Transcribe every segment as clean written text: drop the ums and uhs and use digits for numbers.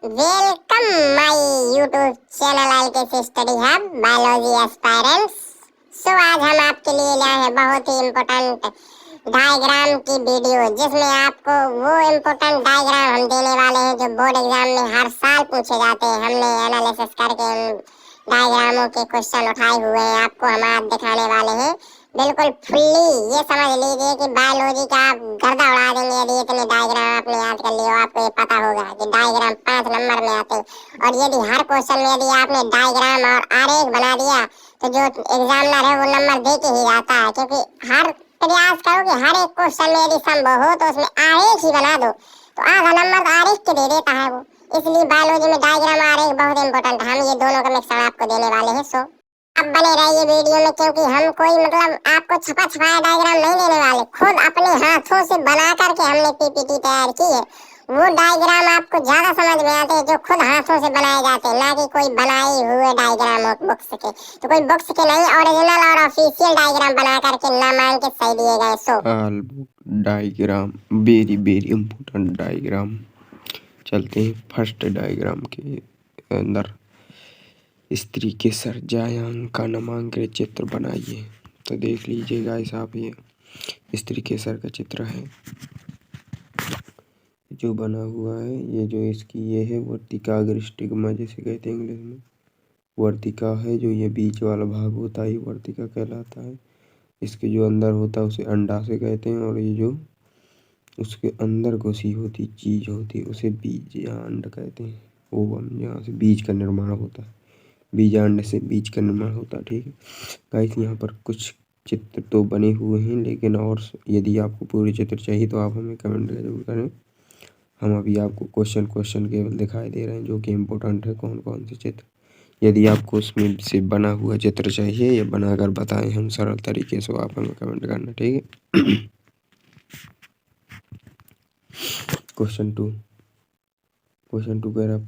Welcome my YouTube channel LKC study hub biology aspirants. आज हम आपके लिए लाए हैं बहुत ही इम्पोर्टेंट डायग्राम की वीडियो, जिसमें आपको वो इम्पोर्टेंट डायग्राम हम देने वाले हैं जो बोर्ड एग्जाम में हर साल पूछे जाते हैं। हमने एनालिसिस करके उन डायग्रामों के क्वेश्चन उठाए हुए हैं, आपको हम आज दिखाने वाले हैं बिल्कुल फुल्ली। ये समझ लीजिए कि बायोलॉजी का आप गर्दा उड़ा देंगे यदि इतने डायग्राम आपने याद कर लिए। आपको ये पता होगा कि डायग्राम 5 नंबर में आते हैं, और यदि हर क्वेश्चन में यदि आपने डायग्राम और आरेख बना दिया तो जो एग्जामिनर है वो नंबर दे के ही जाता है, क्योंकि हर प्रयास करो कि हर एक क्वेश्चन में यदि संभव हो तो उसमें आरेख ही बना दो, तो आधा नंबर तो आरेख के दे देता है वो। इसलिए बायोलॉजी में डायग्राम आरेख बहुत इंपॉर्टेंट है। हम ये दोनों का मिश्रण आपको देने वाले हैं। अब बने रहिए वीडियो में, क्योंकि हम कोई आपको छपा छपाया डायग्राम नहीं देने वाले। खुद अपने हाथों से बना करके हमने पीपीटी तैयार की है। वो डायग्राम आपको ज्यादा समझ में आते हैं जो खुद हाथों से बनाए जाते हैं, ना कि कोई बनाए हुए डायग्राम हो बुक्स के। तो कोई बुक्स के नहीं, ओरिजिनल और ऑफिशियल डायग्राम बना करके नाम के सही दिए गए। Diagram very very important diagram. चलते हैं फर्स्ट डायग्राम के अंदर। स्त्री के सर्जायांग का नामांकित चित्र बनाइए। तो देख लीजिए गाइस आप, ये स्त्री के सर का चित्र है जो बना हुआ है। ये जो इसकी ये है वर्तिका, अगर स्टिग्मा जिसे कहते हैं इंग्लिश में, वर्तिका है। जो ये बीच वाला भाग होता है ये वर्तिका कहलाता है। इसके जो अंदर होता है उसे अंडा से कहते हैं, और ये जो उसके अंदर घुसी होती चीज होती है उसे बीज या अंड कहते हैं। ओवम, जहाँ से बीज का निर्माण होता है, बीजांड से बीज का निर्माण होता है। ठीक है गाइस, यहाँ पर कुछ चित्र तो बने हुए हैं, लेकिन और यदि आपको पूरे चित्र चाहिए तो आप हमें कमेंट जरूर करें। हम अभी आपको क्वेश्चन केवल दिखाई दे रहे हैं जो कि इम्पोर्टेंट है, कौन कौन से चित्र। यदि आपको उसमें से बना हुआ चित्र चाहिए या बनाकर बताएं हम सरल तरीके से, आप हमें कमेंट करना। ठीक है। क्वेश्चन टू कह रहा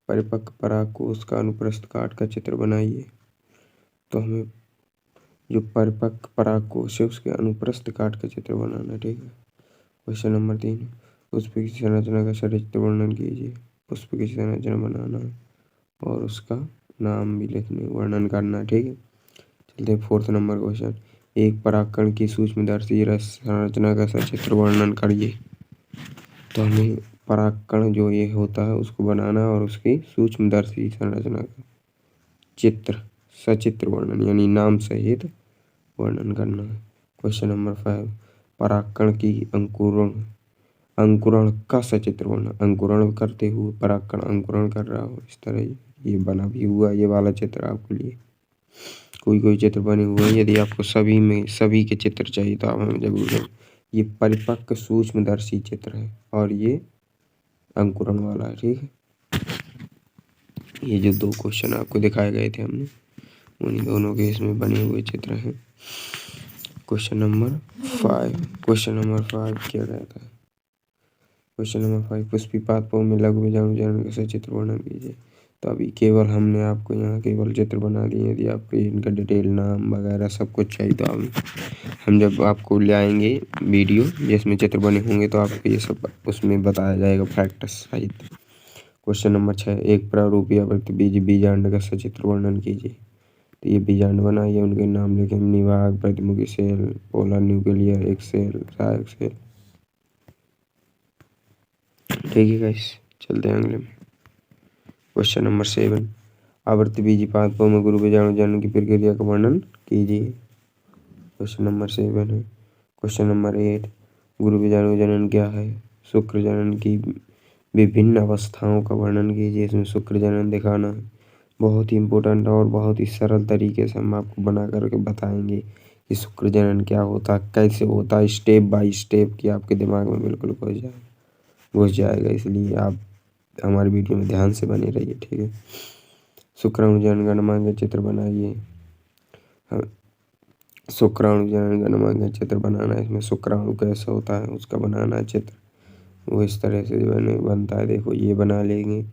परिपक्व परागकोश का अनुप्रस्थ काट का चित्र बनाइए। तो हमें जो परिपक्व परागकोश है उसके अनुप्रस्थ काट का चित्र बनाना है। ठीक है। क्वेश्चन नंबर 3, पुष्प की संरचना का सचित्र वर्णन कीजिए। पुष्प की संरचना बनाना है और उसका नाम भी लिखने वर्णन करना है। ठीक है। चलते हैं 4th नंबर क्वेश्चन, एक परागकण की सूक्ष्मदर्शी रस संरचना का सचित्र वर्णन करिए। तो हमें परागकण जो ये होता है उसको बनाना और उसकी सूक्ष्मदर्शी संरचना का सचित्र वर्णन यानी नाम सहित वर्णन करना है। क्वेश्चन नंबर 5, परागकण की अंकुरण का सचित्र वर्णन। अंकुरण करते हुए परागकण अंकुरण कर रहा हो, इस तरह ये बना भी हुआ ये वाला चित्र आपके लिए। कोई चित्र बने हुए हैं, यदि आपको सभी के चित्र चाहिए तो आप हमें जरूर दें। ये परिपक्व सूक्ष्मदर्शी चित्र है और ये अंकुरण वाला है। ठीक है। ये जो 2 क्वेश्चन आपको दिखाए गए थे हमने, उन्हीं दोनों के इसमें बने हुए चित्र हैं। क्वेश्चन नंबर 5 क्या कहता है। क्वेश्चन नंबर 5, पुष्पीपाद में लघु बीजाणु जनन का सचित्र वर्णन कीजिए। तो अभी केवल हमने आपको यहाँ केवल चित्र बना दिए। यदि आपको इनका डिटेल नाम वगैरह सब कुछ चाहिए तो हम जब आपको ले आएंगे वीडियो जिसमें चित्र बने होंगे तो आपको ये सब उसमें बताया जाएगा प्रैक्टिस सहित। क्वेश्चन नंबर 6, एक प्रारूपी आवृत्त बीजांड का सचित्र वर्णन कीजिए। तो ये बीजांड बनाइए, उनके नाम लिखें। निवाहक, प्रतिमुखी सेल, पोलर न्यूक्लियर, एक सेल, सहायक सेल। ठीक है गाइस, चलते हैं अगले में। क्वेश्चन नंबर 7, आवर्ती बीजीपाद में गुरु बीजाणु जनन की प्रक्रिया का वर्णन कीजिए। क्वेश्चन नंबर 7 है। क्वेश्चन नंबर 8, गुरु बीजाणु जनन क्या है। शुक्र जनन की विभिन्न अवस्थाओं का वर्णन कीजिए। इसमें शुक्र जनन दिखाना है। बहुत ही इम्पोर्टेंट और बहुत ही सरल तरीके से हम आपको बना करके बताएंगे कि शुक्र जनन क्या होता है, कैसे होता है, स्टेप बाय स्टेप की आपके दिमाग में बिल्कुल घुस जाएगा। इसलिए आप हमारी वीडियो में ध्यान से बने रहिए। ठीक है। शुक्राणु जनन गणना का चित्र बनाइए। शुक्राणु जनन गणना का चित्र बनाना है। इसमें शुक्राणु कैसा होता है उसका बनाना है चित्र, वो इस तरह से बनता है। देखो ये बना लेंगे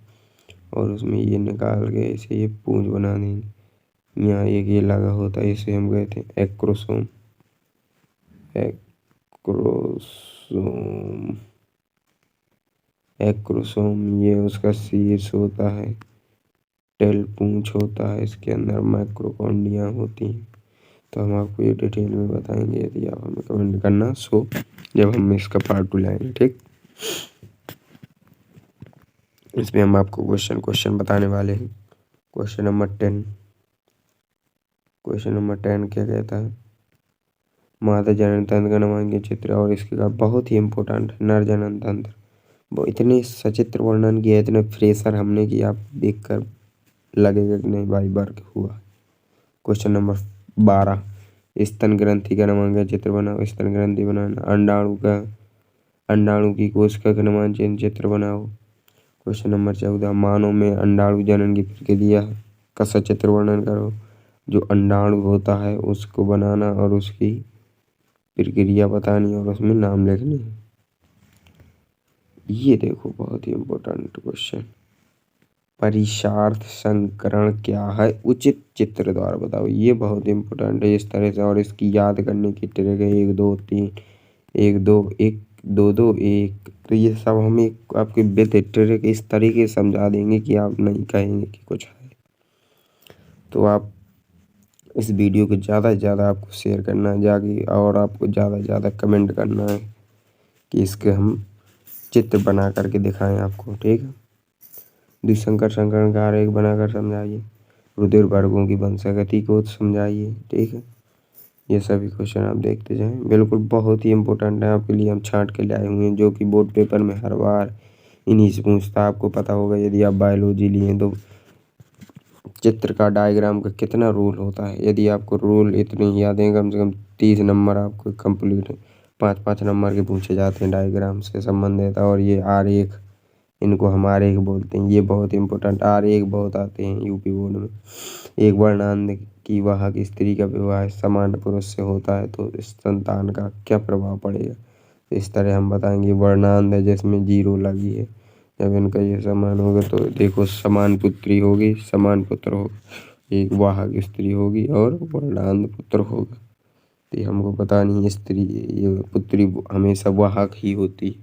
और उसमें ये निकाल के ऐसे ये पूंछ बना देंगे। यहाँ एक ये लगा होता है, इसे हम कहते हैं एक्रोसोम। एक्रोसोम ये उसका शीर्ष होता है, टेल पूंछ होता है, इसके अंदर माइक्रोकॉन्ड्रिया होती हैं। तो हम आपको ये डिटेल में बताएंगे, यदि आप हमें कमेंट करना सो जब हम इसका पार्ट 2 लाएंगे, ठीक। इसमें हम आपको क्वेश्चन बताने वाले हैं। क्वेश्चन नंबर 10 क्या कहता है, माता जनन तंत्र का नामांकित चित्र और इसके का बहुत ही इम्पोर्टेंट है, नर जनन तंत्र। वो इतने सचित्र वर्णन किया, इतने फ्रेशर हमने कि आप देखकर लगेगा कि नहीं भाई वर्क हुआ। क्वेश्चन नंबर 12, स्तन ग्रंथि का नामांकित चित्र बनाओ। स्तन ग्रंथि बनाना। अंडाणु की कोशिका का नामांकित चित्र बनाओ। क्वेश्चन नंबर 14, मानव में अंडाणु जनन की प्रक्रिया का सचित्र वर्णन करो। जो अंडाणु होता है उसको बनाना और उसकी प्रक्रिया बतानी और उसमें नाम लिखने। ये देखो बहुत ही इम्पोर्टेंट क्वेश्चन, परिशार्थ संकरण क्या है, उचित चित्र द्वारा बताओ। ये बहुत इम्पोर्टेंट है इस तरह से, और इसकी याद करने की ट्रिक है 1 2 3 1 2 1 2 2 1। तो ये सब हम एक आपके विद ट्रिक इस तरीके से समझा देंगे कि आप नहीं कहेंगे कि कुछ है। तो आप इस वीडियो को ज़्यादा से ज़्यादा आपको शेयर करना है जाके, और आपको ज़्यादा से ज़्यादा कमेंट करना है कि इसके हम चित्र बना करके दिखाएं आपको, ठीक है। द्विसंकर संकरण का आरेख बनाकर समझाइए। रुधिर वर्गों की वंशागति को समझाइए, ठीक है। ये सभी क्वेश्चन आप देखते जाएं, बिल्कुल बहुत ही इम्पोर्टेंट है आपके लिए, हम छांट के लाए हुए हैं, जो कि बोर्ड पेपर में हर बार इन्हीं से पूछता है। आपको पता होगा यदि आप बायोलॉजी लिए तो चित्र का डायग्राम का कितना रूल होता है। यदि आपको रूल इतने ही याद हैं, कम से कम 30 नंबर आपको कंप्लीट है। 5-5 नंबर के पूछे जाते हैं डायग्राम से संबंधित। और ये आरेख, इनको हम आरेख बोलते हैं, ये बहुत इंपॉर्टेंट आरेख बहुत आते हैं यूपी बोर्ड में। एक वर्णांध की वाहक स्त्री का विवाह समान पुरुष से होता है तो इस संतान का क्या प्रभाव पड़ेगा। इस तरह हम बताएंगे वर्णांध है जिसमें 0 लगी है, जब इनका ये समान होगा तो देखो समान पुत्री होगी, समान पुत्र होगा। एक वाहक स्त्री होगी और वर्णांध पुत्र होगा। तो हमको पता नहीं स्त्री ये पुत्री हमेशा वाहक ही होती,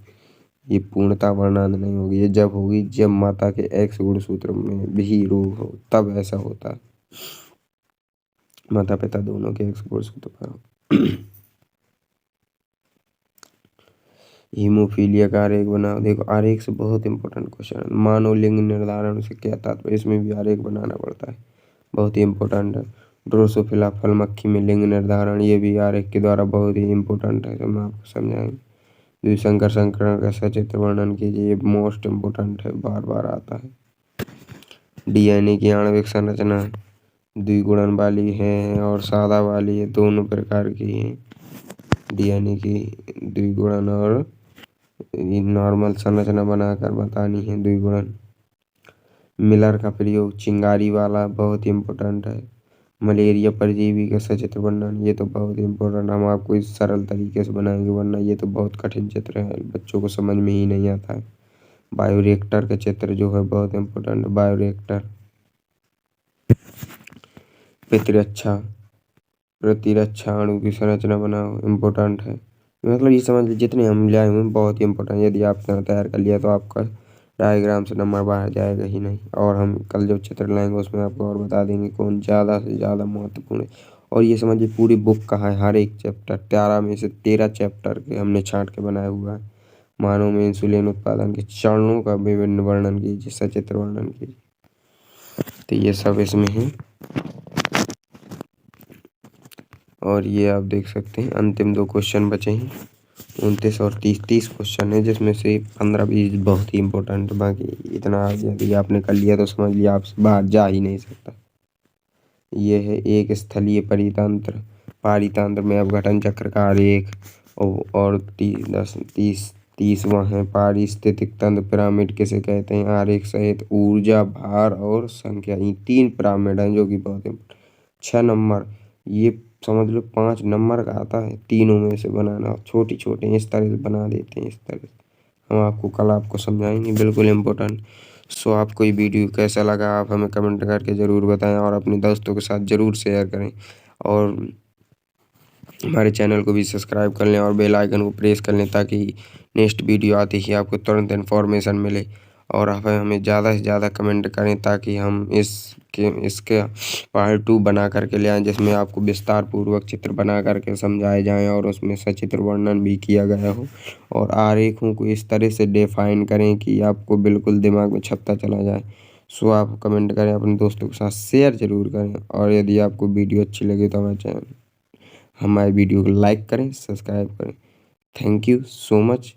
ये पूर्णता वर्णांध नहीं होगी। ये जब होगी जब माता के X गुणसूत्र में भी रोग हो, तब ऐसा होता है। माता पिता दोनों के X गुणसूत्र पर हो। हीमोफीलिया का आरेख बनाओ। देखो आरेख से बहुत इंपॉर्टेंट क्वेश्चन है। मानव लिंग निर्धारण से क्या तात्पर्य, इसमें भी आरेख बनाना पड़ता है, बहुत ही इंपॉर्टेंट है। ड्रोसोफिला फल मक्खी में लिंग निर्धारण, ये भी आरेख के द्वारा बहुत ही इंपॉर्टेंट है, तो मैं आपको समझाएंगे। द्विसंकर संकरण का सचित्र वर्णन कीजिए, ये मोस्ट इम्पोर्टेंट है, बार बार आता है। DNA की आणविक संरचना द्विगुणन वाली है और सादा वाली है, दोनों प्रकार की है। DNA की द्विगुणन और नॉर्मल संरचना बनाकर बतानी है द्विगुणन। मिलर का प्रयोग चिंगारी वाला बहुत ही इम्पोर्टेंट है। मलेरिया परजीवी का सचित्र वर्णन, ये तो बहुत ही इम्पोर्टेंट, हम आपको इस सरल तरीके से बनाएंगे, वरना ये तो बहुत कठिन चित्र है, बच्चों को समझ में ही नहीं आता है। बायोरिएक्टर का चित्र जो है बहुत इम्पोर्टेंट है। बायोरिएक्टर प्रतिरक्षा अणु की संरचना बनाओ, इम्पोर्टेंट है। मतलब ये समझ लीजिए जितने हम लाए हुए हैं बहुत ही इम्पोर्टेंट। यदि आपने तैयार कर लिया तो आपका डायग्राम से नंबर बाहर जाएगा ही नहीं। और हम कल जो चित्र लाएंगे उसमें आपको और बता देंगे कौन ज़्यादा से ज़्यादा महत्वपूर्ण है। और ये समझिए पूरी बुक का है, हर एक चैप्टर 13 में से 13 चैप्टर के हमने छांट के बनाया हुआ है। मानव में इंसुलिन उत्पादन के चरणों का विभिन्न वर्णन कीजिए, सचित्र वर्णन कीजिए। तो ये सब इसमें है। और ये आप देख सकते हैं अंतिम 2 क्वेश्चन बचे हैं, 29 और 30 क्वेश्चन है, जिसमें से 15-20 बहुत ही इंपॉर्टेंट है। बाकी इतना यदि आपने कर लिया तो समझ लिया आपसे बाहर जा ही नहीं सकता। ये है एक स्थलीय पारितंत्र में अपघटन चक्र का आरेख, और 30वां है पारिस्थितिक तंत्र पिरामिड किसे कहते हैं, आरेख सहित ऊर्जा, भार और संख्या। ये 3 पिरामिड हैं जो कि बहुत इंपॉर्टेंट। 6 नंबर ये समझ लो 5 नंबर का आता है, तीनों में से बनाना, छोटी छोटे इस तरह से बना देते हैं, इस तरह से हम आपको कल आपको समझाएंगे, बिल्कुल इम्पोर्टेंट। सो आपको ये वीडियो कैसा लगा आप हमें कमेंट करके ज़रूर बताएं, और अपने दोस्तों के साथ ज़रूर शेयर करें। और हमारे चैनल को भी सब्सक्राइब कर लें और बेल आइकन को प्रेस कर लें ताकि नेक्स्ट वीडियो आते ही आपको तुरंत इन्फॉर्मेशन मिले। और आप हमें ज़्यादा से ज़्यादा कमेंट करें ताकि हम इसके पार्ट 2 बना करके ले आएँ, जिसमें आपको विस्तार पूर्वक चित्र बना करके समझाए जाएँ और उसमें सचित्र वर्णन भी किया गया हो और आरेखों को इस तरह से डिफाइन करें कि आपको बिल्कुल दिमाग में छपता चला जाए। सो आप कमेंट करें, अपने दोस्तों के साथ शेयर ज़रूर करें और यदि आपको वीडियो अच्छी लगे तो हमारे वीडियो को लाइक करें, सब्सक्राइब करें। Thank you so much.